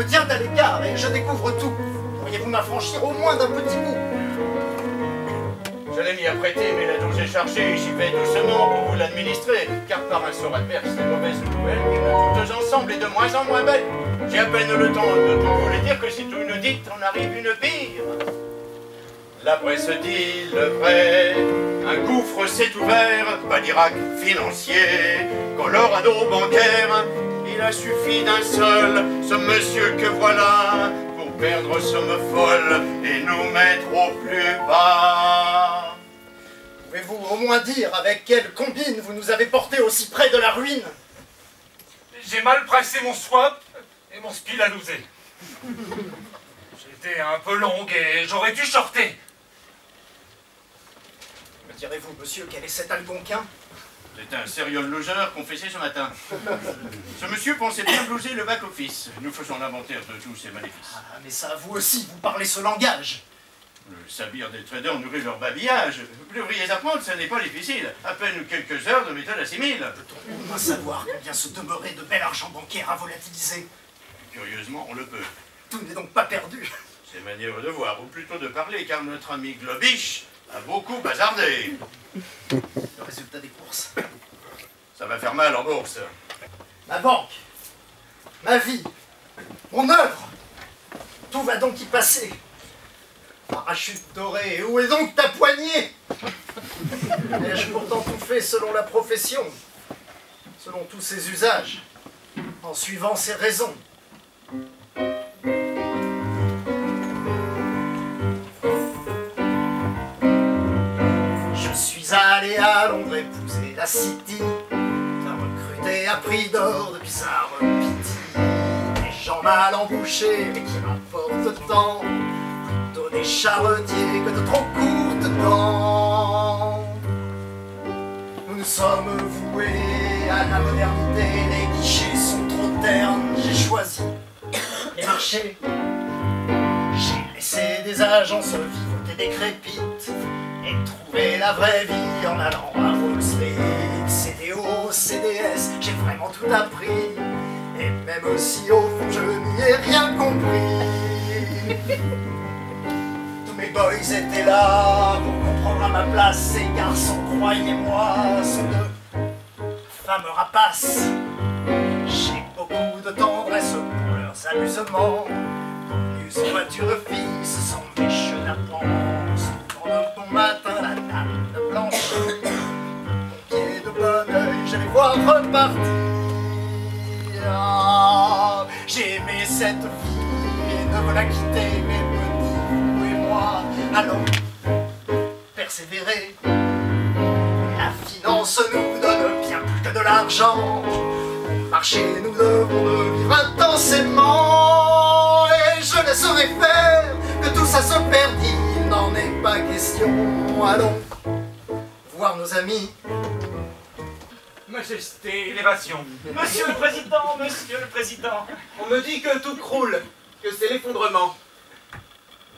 me tient à l'écart et je découvre tout. Pourriez-vous m'affranchir au moins d'un petit bout? Je l'ai mis à prêter, mais la dose est chargée. J'y vais doucement pour vous l'administrer, car par un sort adverse, les mauvaises nouvelles viennent toutes ensemble et de moins en moins belles. J'ai à peine le temps de tout vous les dire que si tout une dite, en arrive une pire. La presse dit le vrai, un gouffre s'est ouvert, pas d'Irak financier, Colorado bancaire. Il a suffi d'un seul, ce monsieur que voilà, pour perdre somme folle et nous mettre au plus bas. Pouvez-vous au moins dire avec quelle combine vous nous avez portés aussi près de la ruine? J'ai mal pressé mon swap et mon spill a loosé. J'étais un peu longue et j'aurais dû shorter. Me direz-vous, monsieur, quel est cet Algonquin? C'est un serial loser confessé ce matin. Ce monsieur pensait bien blouser le back-office. Nous faisons l'inventaire de tous ses maléfices. Ah, mais ça, vous aussi, vous parlez ce langage. Le sabir des traders nourrit leur babillage. Vous devriez apprendre, ce n'est pas difficile. À peine quelques heures de méthode assimile. Peut-on au moins savoir combien se demeurait de bel argent bancaire à volatiliser? Curieusement, on le peut. Tout n'est donc pas perdu. C'est manière de voir, ou plutôt de parler, car notre ami Globish a beaucoup bazardé. Le résultat des courses. Ça va faire mal en bourse. Ma banque, ma vie, mon œuvre, tout va donc y passer. Parachute doré, et où est donc ta poignée? Ai-je pourtant tout fait selon la profession, selon tous ses usages, en suivant ses raisons? Je suis allé à Londres épouser la City, t'as recruté à prix d'or depuis sa repiti. Des gens mal embouchés mais qui rapportent tant, plutôt des charretiers que de trop courtes dents. Nous nous sommes voués à la modernité, les guichets sont trop ternes. J'ai choisi les marchés, j'ai laissé des agences vivantes et décrépites, et trouvé la vraie vie en allant à Wall Street. CDO, CDS, j'ai vraiment tout appris, et même aussi au fond je n'y ai rien compris. Tous mes boys étaient là pour comprendre à ma place. Ces garçons, croyez-moi, sont de femmes rapaces. J'ai beaucoup de tendresse pour leurs amusements. Plus voiture fixe sont mes chenapans. Souvent le bon matin, la table blanche, mon pied de bon oeil, je les vois repartir. Ah, j'ai aimé cette vie et ne veux la quitter, mes petits, vous et moi. Allons persévérer. La finance nous donne bien plus que de l'argent. Au marché, nous devons de vivre intensément. Et je laisserai faire que tout ça se perdit. Il n'en est pas question. Allons voir nos amis. Majesté, élévation. Monsieur le Président, Monsieur le Président. On me dit que tout croule, que c'est l'effondrement.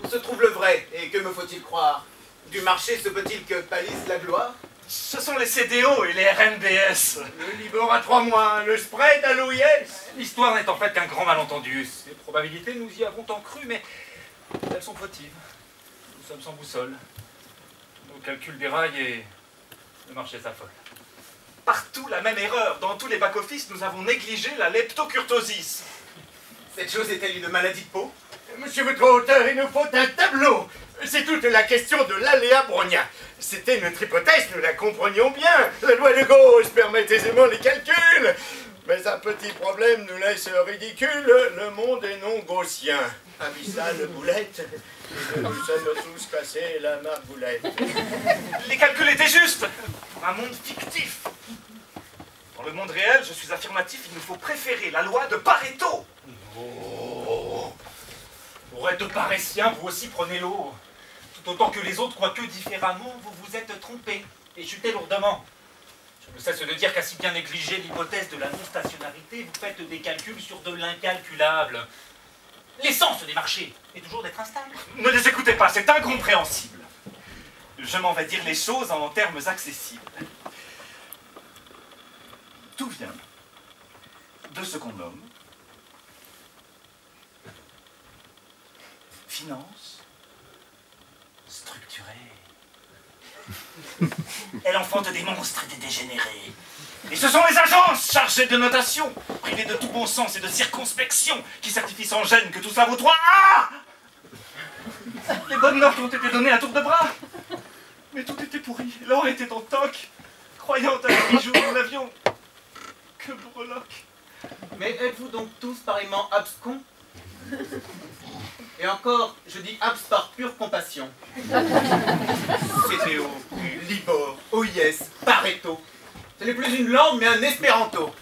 Où se trouve le vrai, et que me faut-il croire? Du marché se peut-il que pâlisse la gloire? Ce sont les CDO et les RMBS. Le Libor à 3 mois, le spread à l'OIS. L'histoire n'est en fait qu'un grand malentendu. Ces probabilités, nous y avons tant cru, mais elles sont fautives. Nous sommes sans boussole. Nos calculs déraillent et le marché s'affole. Partout la même erreur. Dans tous les back-office, nous avons négligé la leptocurtosis. Cette chose est-elle une maladie de peau? Monsieur votre auteur, il nous faut un tableau. C'est toute la question de l'aléa brownien. C'était notre hypothèse, nous la comprenions bien. La loi de Gauss permet aisément les calculs. Mais un petit problème nous laisse ridicule. Le monde est non gaussien. Abyssale boulette. Et nous sommes tous cassés la marboulette. Les calculs étaient justes. Pour un monde fictif. Dans le monde réel, je suis affirmatif, il nous faut préférer la loi de Pareto. Oh. Pour être parisien, vous aussi prenez l'eau. Tout autant que les autres, quoique différemment, vous vous êtes trompé et chuté lourdement. Je ne cesse de dire qu'à si bien négliger l'hypothèse de la non-stationnarité, vous faites des calculs sur de l'incalculable. L'essence des marchés est toujours d'être instable. Ne les écoutez pas, c'est incompréhensible. Je m'en vais dire les choses en termes accessibles. Tout vient de ce qu'on nomme finance structurée. Elle enfante des monstres et des dégénérés. Et ce sont les agences chargées de notation, privées de tout bon sens et de circonspection, qui certifient sans gêne que tout ça vaut 3 A. Les bonnes notes ont été données à tour de bras. Mais tout était pourri. L'or était en toc. Croyant à les bijoux, nous n'avions que breloques. Mais êtes-vous donc tous pareillement abscons? Et encore, je dis abs par pure compassion. CTO, Libor, OIS, Pareto. Ce n'est plus une langue, mais un espéranto.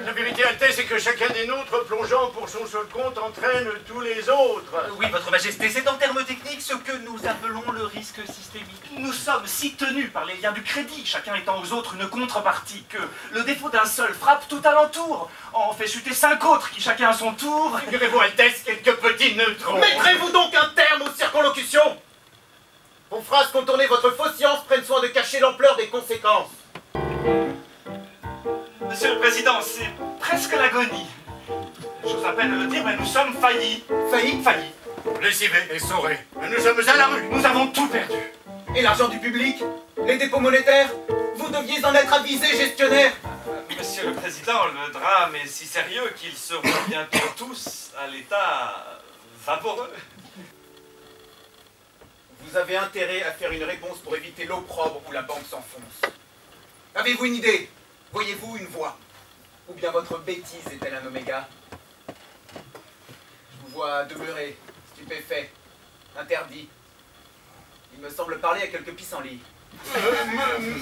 La vérité, Altesse, c'est que chacun des nôtres, plongeant pour son seul compte, entraîne tous les autres. Oui, votre majesté, c'est en termes techniques ce que nous appelons le risque systémique. Nous sommes si tenus par les liens du crédit, chacun étant aux autres une contrepartie, que le défaut d'un seul frappe tout alentour, en fait chuter 5 autres qui chacun à son tour... Figurez-vous, Altesse, quelques petits neutrons. Mettrez-vous donc un terme aux circonlocutions. Vos phrases contournées, votre fausse science, prennent soin de cacher l'ampleur des conséquences. Monsieur le Président, c'est presque l'agonie. J'ose à peine le dire, mais nous sommes faillis. Faillis? Faillis. Lessivés et saurés. Nous sommes à la rue. Nous avons tout perdu. Et l'argent du public? Les dépôts monétaires? Vous deviez en être avisé, gestionnaire. Monsieur le Président, le drame est si sérieux qu'ils seront bientôt tous à l'état vaporeux. Vous avez intérêt à faire une réponse pour éviter l'opprobre où la banque s'enfonce. Avez-vous une idée? Voyez-vous une voie? Ou bien votre bêtise est-elle un oméga? Je vous vois demeurer, stupéfait, interdit. Il me semble parler à quelques pissenlits.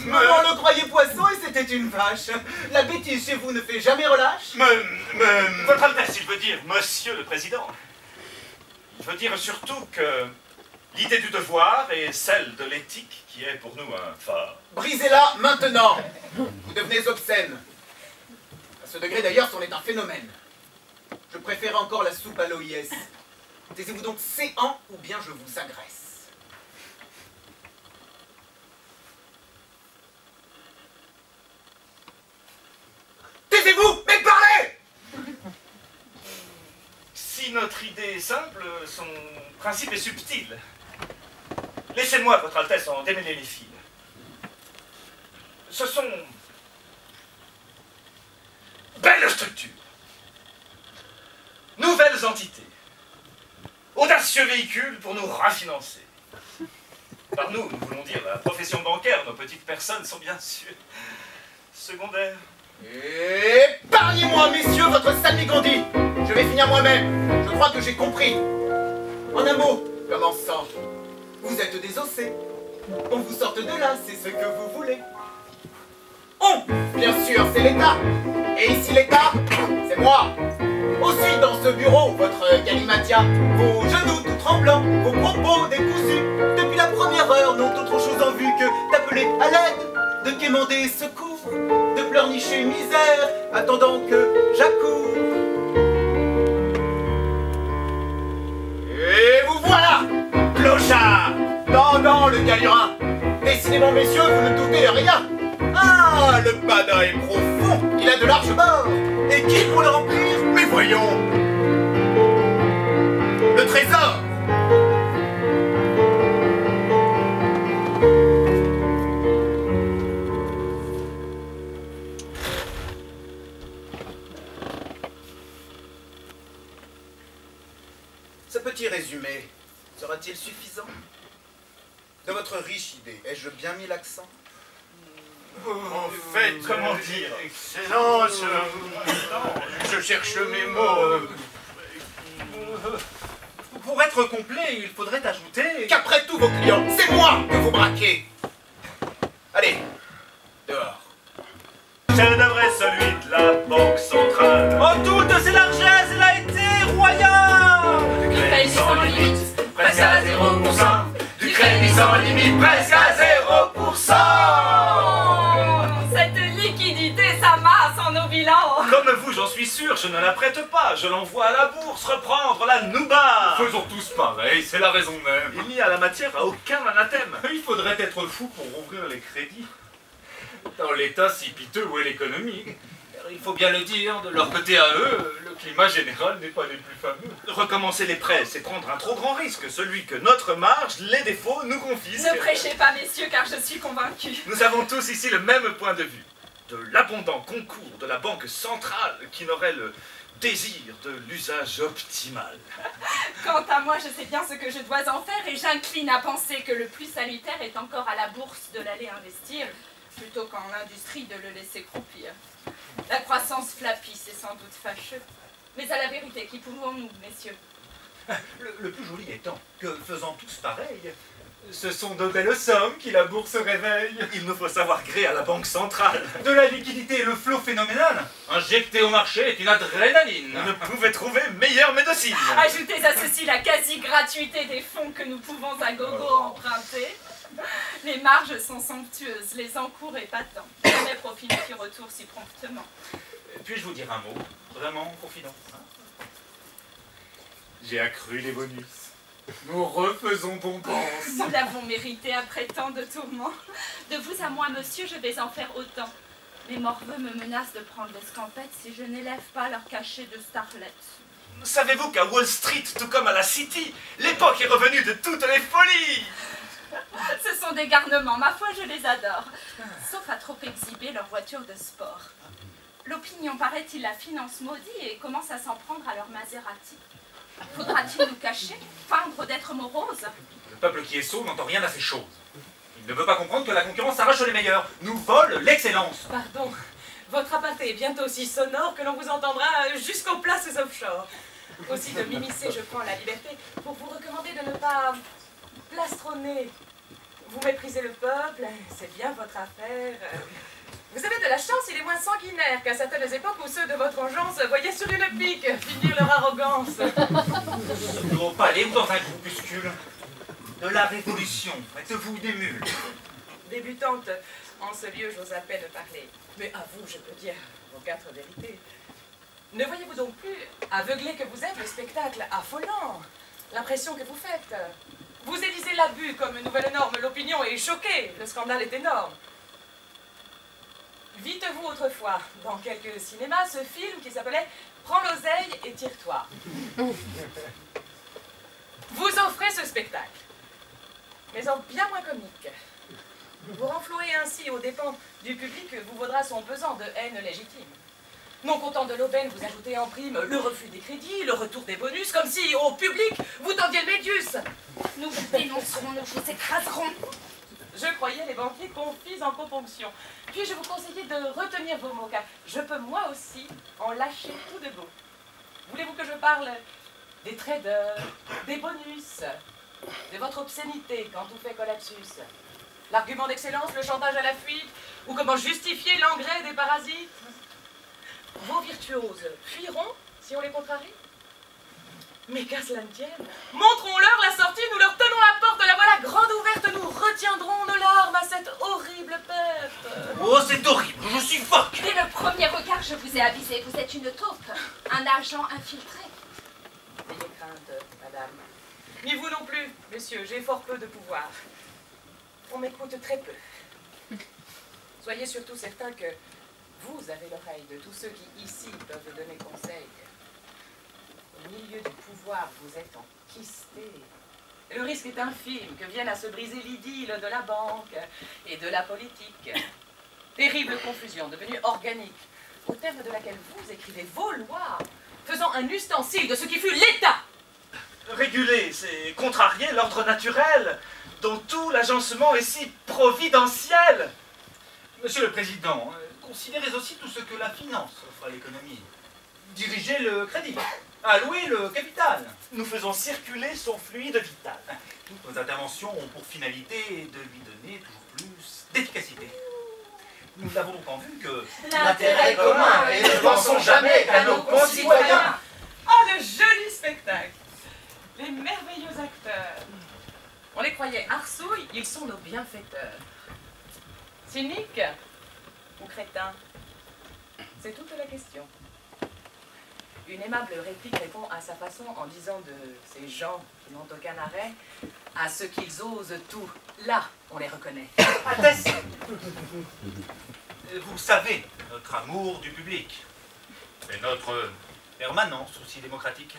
Maman le croyait poisson et c'était une vache. La bêtise chez vous ne fait jamais relâche. Votre Altesse, il veut dire Monsieur le Président. Il veut dire surtout que l'idée du devoir est celle de l'éthique qui est pour nous un phare. Brisez-la maintenant. Vous devenez obscène. À ce degré d'ailleurs, c'en est un phénomène. Je préfère encore la soupe à l'OIS. Taisez-vous donc séant ou bien je vous agresse. Taisez-vous, mais parlez! Si notre idée est simple, son principe est subtil. Laissez-moi, Votre Altesse, en démêler les fils. Ce sont belles structures, nouvelles entités, audacieux véhicules pour nous rafinancer. Par nous voulons dire la profession bancaire, nos petites personnes sont bien sûr secondaires. Épargnez-moi, messieurs, votre salmigondis. Je vais finir moi-même. Je crois que j'ai compris. En un mot, commençant, vous êtes désossés. On vous sorte de là, c'est ce que vous voulez. On, bien sûr, c'est l'État. Et ici, l'État, c'est moi. Aussi, dans ce bureau, votre galimatia, vos genoux tout tremblants, vos propos décousus, depuis la première heure, n'ont autre chose en vue que d'appeler à l'aide, de quémander secours, de pleurnicher misère, attendant que j'accours. Et vous voilà, clochard, dans le galurin. Décidément, messieurs, vous ne doutez de rien. Ah, le badin est profond, il a de larges bords. Et qui pour le remplir? Mais voyons, le trésor. Ce petit résumé sera-t-il suffisant? De votre riche idée, ai-je bien mis l'accent? En fait, Comment dire? Excellence, je cherche mes mots. Pour être complet, il faudrait ajouter... Qu'après tout, vos clients, c'est moi que vous braquez. Allez, dehors. Chef-d'œuvre est celui de la Banque centrale. En toute ses largesses, il a été royal. Du crédit sans limite, presque à 0%. Du crédit sans limite, presque à 0%. Cette liquidité s'amasse en nos bilans. Comme vous, j'en suis sûr, je ne la prête pas. Je l'envoie à la bourse reprendre la nouba. Faisons tous pareil, c'est la raison même. Il n'y a la matière à aucun anathème. Il faudrait être fou pour ouvrir les crédits. Dans l'état si piteux où est l'économie. Il faut bien le dire, de leur côté à eux, le climat général n'est pas des plus fameux. Recommencer les prêts, c'est prendre un trop grand risque, celui que notre marge, les défauts, nous confisquent. Ne prêchez pas, messieurs, car je suis convaincue. Nous avons tous ici le même point de vue. De l'abondant concours de la Banque centrale qui n'aurait le désir de l'usage optimal. Quant à moi, je sais bien ce que je dois en faire et j'incline à penser que le plus salutaire est encore à la bourse de l'aller investir plutôt qu'en l'industrie de le laisser croupir. La croissance flappie, c'est sans doute fâcheux. Mais à la vérité, qui pouvons-nous, messieurs? Le plus joli étant que, faisant tous pareil, ce sont de belles sommes qui la bourse réveille. Il nous faut savoir gré à la Banque centrale. De la liquidité et le flot phénoménal. Injecter au marché est une adrénaline. On ne pouvait trouver meilleure médecine. Ajoutez à ceci la quasi-gratuité des fonds que nous pouvons à gogo emprunter. Les marges sont somptueuses, les encours épatants. Jamais profit ne fit retour si promptement. Puis-je vous dire un mot, vraiment confident, hein? J'ai accru les bonus. Nous refaisons Pompanse. Nous l'avons mérité après tant de tourments. De vous à moi, monsieur, je vais en faire autant. Les morveux me menacent de prendre l'escampette si je n'élève pas leur cachet de starlet. Savez-vous qu'à Wall Street, tout comme à la City, l'époque est revenue de toutes les folies? Ce sont des garnements, ma foi, je les adore. Sauf à trop exhiber leur voiture de sport. L'opinion, paraît-il, la finance maudit et commence à s'en prendre à leur Maserati. Faudra-t-il nous cacher, feindre d'être morose? Le peuple qui est sot n'entend rien à ces choses. Il ne veut pas comprendre que la concurrence arrache les meilleurs, nous vole l'excellence. Pardon, votre appâté est bientôt si sonore que l'on vous entendra jusqu'aux places offshore. Aussi de m'immiscer, je prends la liberté pour vous recommander de ne pas plastronner. Vous méprisez le peuple, c'est bien votre affaire. Vous avez de la chance, il est moins sanguinaire qu'à certaines époques où ceux de votre engeance voyaient sur une pique finir leur arrogance. Au palais ou dans un groupuscule de la Révolution, faites-vous des mules. Débutante, en ce lieu, j'ose à peine parler. Mais à vous, je peux dire vos 4 vérités. Ne voyez-vous donc plus, aveuglé que vous êtes, le spectacle affolant, l'impression que vous faites? Vous élisez l'abus comme nouvelle norme, l'opinion est choquée, le scandale est énorme. Vîtes-vous autrefois, dans quelques cinémas, ce film qui s'appelait « Prends l'oseille et tire-toi ». Vous offrez ce spectacle, mais en bien moins comique. Vous renflouez ainsi aux dépens du public vous vaudra son pesant de haine légitime. Non content de l'aubaine, vous ajoutez en prime le refus des crédits, le retour des bonus, comme si au public vous tendiez le médius. Nous vous dénoncerons, nous vous écraserons. Je croyais les banquiers confis en componction. Puis je vous conseillais de retenir vos mots, car je peux moi aussi en lâcher tout de beau. Voulez-vous que je parle des traders, des bonus, de votre obscénité quand tout fait collapsus? L'argument d'excellence, le chantage à la fuite, ou comment justifier l'engrais des parasites? Vos virtuoses fuiront si on les contrarie? Mais qu'à cela ne tienne, montrons-leur la sortie, nous leur tenons la porte, la voilà grande ouverte, nous retiendrons nos larmes à cette horrible perte. Oh, c'est horrible, je suffoque. Dès le premier regard, je vous ai avisé, vous êtes une taupe, un agent infiltré. N'ayez crainte, madame. Ni vous non plus, monsieur, j'ai fort peu de pouvoir. On m'écoute très peu. Soyez surtout certains que vous avez l'oreille de tous ceux qui, ici, peuvent donner conseil. Au milieu du pouvoir, vous êtes enquisté. Le risque est infime que vienne à se briser l'idylle de la banque et de la politique. Terrible confusion devenue organique, au terme de laquelle vous écrivez vos lois, faisant un ustensile de ce qui fut l'État. Réguler, c'est contrarier l'ordre naturel, dont tout l'agencement est si providentiel. Monsieur le Président, considérez aussi tout ce que la finance offre à l'économie. Dirigez le crédit, allouez le capital. Nous faisons circuler son fluide vital. Toutes nos interventions ont pour finalité de lui donner toujours plus d'efficacité. Nous avons longtemps vu que L'intérêt commun, et ne pensons jamais qu'à nos concitoyens. Ah, le joli spectacle! Les merveilleux acteurs. On les croyait arsouilles, ils sont nos bienfaiteurs. Cyniques ou crétins? C'est toute la question. Une aimable réplique répond à sa façon en disant de ces gens qui n'ont aucun arrêt à ce qu'ils osent tout. Là, on les reconnaît. Altesse, Vous savez, notre amour du public et notre permanent souci démocratique.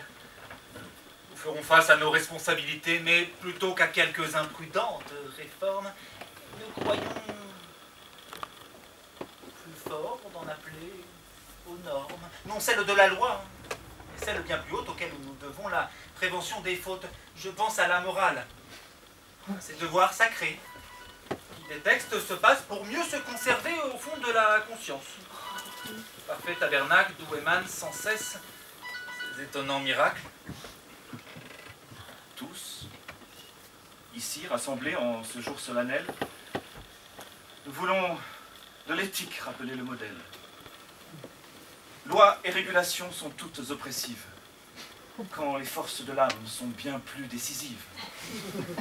Nous ferons face à nos responsabilités, mais plutôt qu'à quelques imprudentes réformes, nous croyons plus fort d'en appeler aux normes. Non celles de la loi, et celles bien plus hautes auxquelles nous devons la prévention des fautes. Je pense à la morale, ces devoirs sacrés, qui des textes se passent pour mieux se conserver au fond de la conscience. Parfait tabernacle d'où émanent sans cesse ces étonnants miracles. Tous, ici rassemblés en ce jour solennel, nous voulons de l'éthique rappeler le modèle. Lois et régulations sont toutes oppressives, quand les forces de l'âme sont bien plus décisives.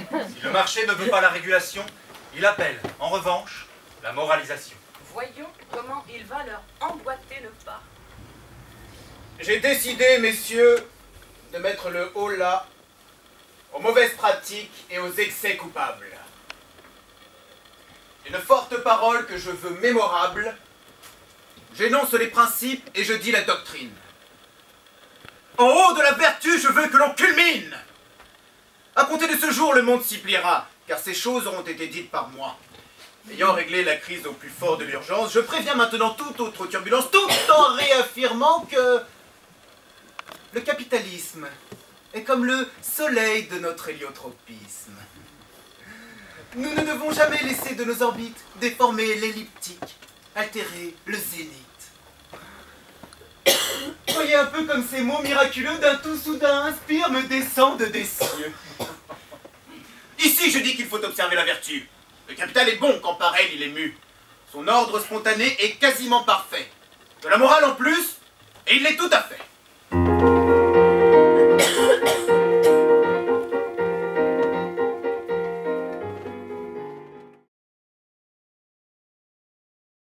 Si le marché ne veut pas la régulation, il appelle, en revanche, la moralisation. Voyons comment il va leur emboîter le pas. J'ai décidé, messieurs, de mettre le haut là aux mauvaises pratiques et aux excès coupables. Une forte parole que je veux mémorable. J'énonce les principes et je dis la doctrine. En haut de la vertu, je veux que l'on culmine. À compter de ce jour, le monde s'y pliera, car ces choses auront été dites par moi. Ayant réglé la crise au plus fort de l'urgence, je préviens maintenant toute autre turbulence, tout en réaffirmant que le capitalisme est comme le soleil de notre héliotropisme. Nous ne devons jamais laisser de nos orbites déformer l'elliptique, altérer le zénith. Voyez un peu comme ces mots miraculeux d'un tout soudain inspire me descendent des cieux. Ici, je dis qu'il faut observer la vertu. Le capital est bon quand par elle il est mu. Son ordre spontané est quasiment parfait. De la morale en plus, et il l'est tout à fait.